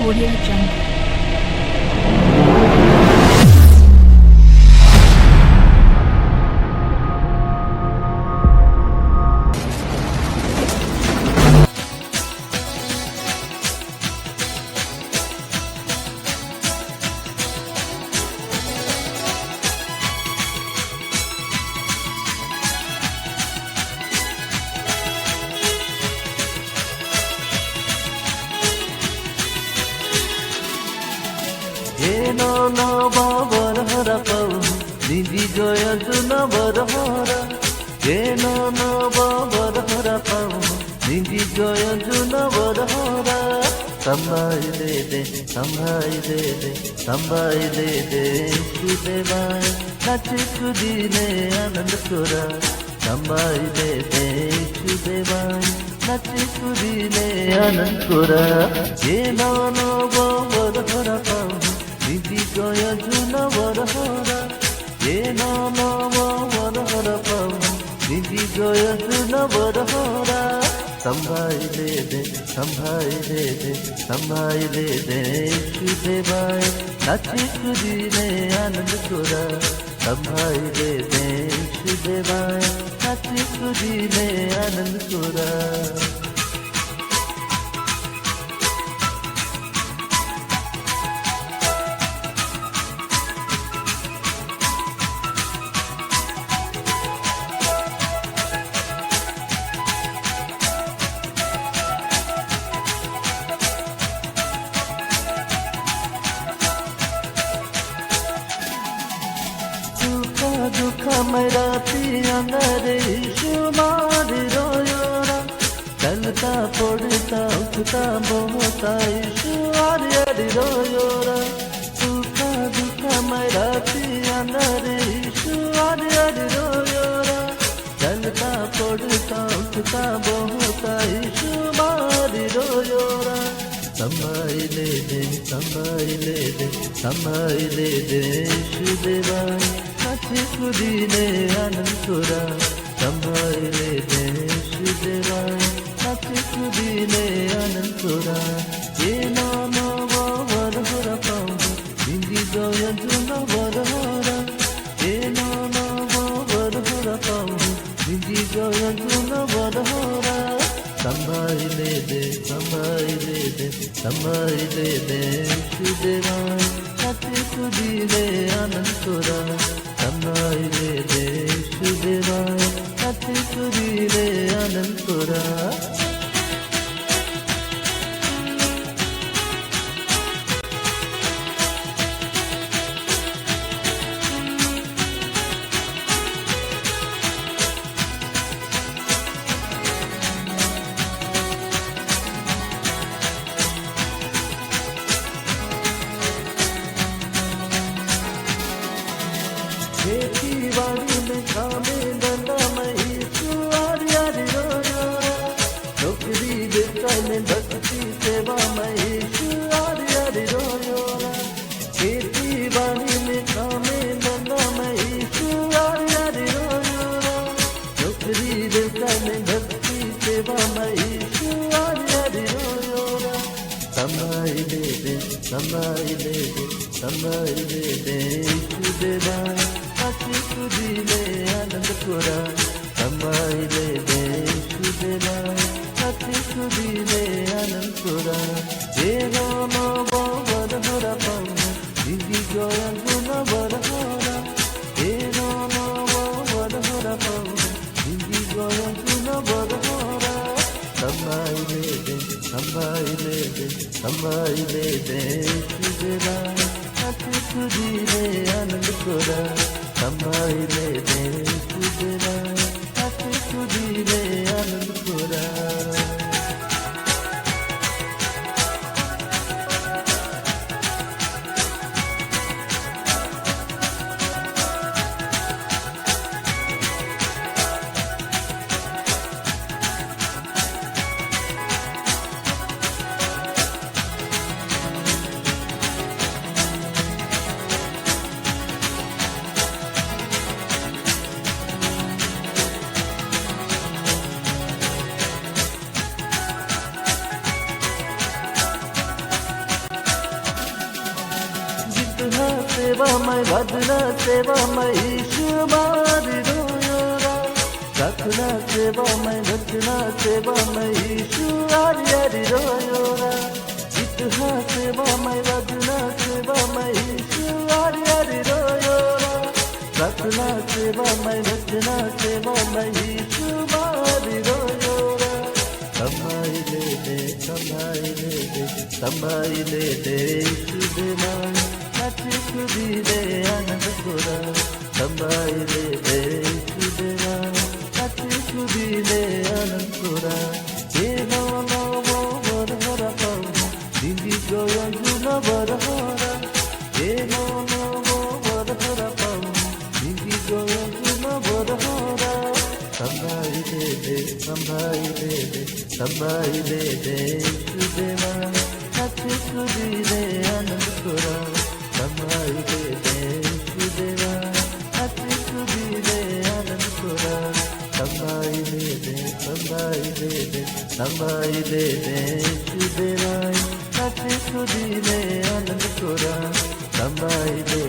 Audio Jungle. no babar hara pau didi joya tuna bar hara no babar hara pau didi joya tuna bar hara sambai de sudevai nachikudine anand kora sambai de sudevai nachikudine anand kora no babar hara pau didi joya tuna bar hara no babar hara pau didi joya tuna bar hara संभाई दे सुदेवाय नाचिकुदी ने आनंद कोरा संभाई दे सुदेवाय नाचिकुदी ने आनंद कोरा दुख मेरा पियारे शुमार रोयोरा चलता पड़ता उठता बोता शुमार रोयोरा दुख मेरा पियारे शुमार रोयोरा चलता पड़ता उठता बोता शुमार रोयोरा संभाई ले दे सुदेवाय नाचिकुदी ने आनंद कोरा संभाई ले दे सुदेवाय नाचिकुदी ने आनंद कोरा no babar hara pau didi joya tuna bar hara no babar hara pau didi joya tuna bar hara संभाई ले दे सुदेवाय नाचिकुदी ने आनंद कोरा संभाई ले दे सुदेवाय नाचिकुदी ने आनंद कोरा खेती बाड़ी में कामे धंधा में ईश्वर यारी रोया नौकरी बेटा में भक्ति सेवा में ईश्वर यारी रोया खेती बाड़ी में कामे धंधा में ईश्वर यारी रोया नौकरी बेटा में भक्ति सेवा में ईश्वर यारी रोया संभाई ले दे सुदेवाय नाचिकुदी ने आनंद कोरा संभाई ले दे सुदेवाय नाचिकुदी ने आनंद कोरा no babar hara pau didi joya tuna bar hara no babar hara pau didi joya tuna bar hara संभाई ले दे सुदेवाय नाचिकुदी ने आनंद कोरा संभाई ले दे सुदेवाय नाचिकुदी ने आनंद कोरा सेवामय भजना सेवामय ईश्वर रोयोरा प्रार्थना सेवामय भजना सेवामय ईश्वर रोयोरा इतिहास सेवामय भजना सेवामय ईश्वर रोयोरा प्रार्थना सेवामय भजना सेवामय ईश्वर रोयोरा समाइले दे समाइले दे सुदेवाय नाचे कुदीरे आनंद कोरा समाइले दे सुदेवाय नाचे कुदीरे आनंद कोरा हे नो नो वो वरहरा पाऊ दिली गोयंजुना वरहरा हे नो नो वो वरहरा पाऊ दिली गोयंजुना वरहरा समाइले दे समाइले दे सुदेवाय नाचे कुदीरे आनंद कोरा समाइले दे सुदेवाय नाचे कुदीरे आनंद कोरा समाइले दे समाइले दे सुदेवाय नाचे कुदीरे आनंद कोरा समाइले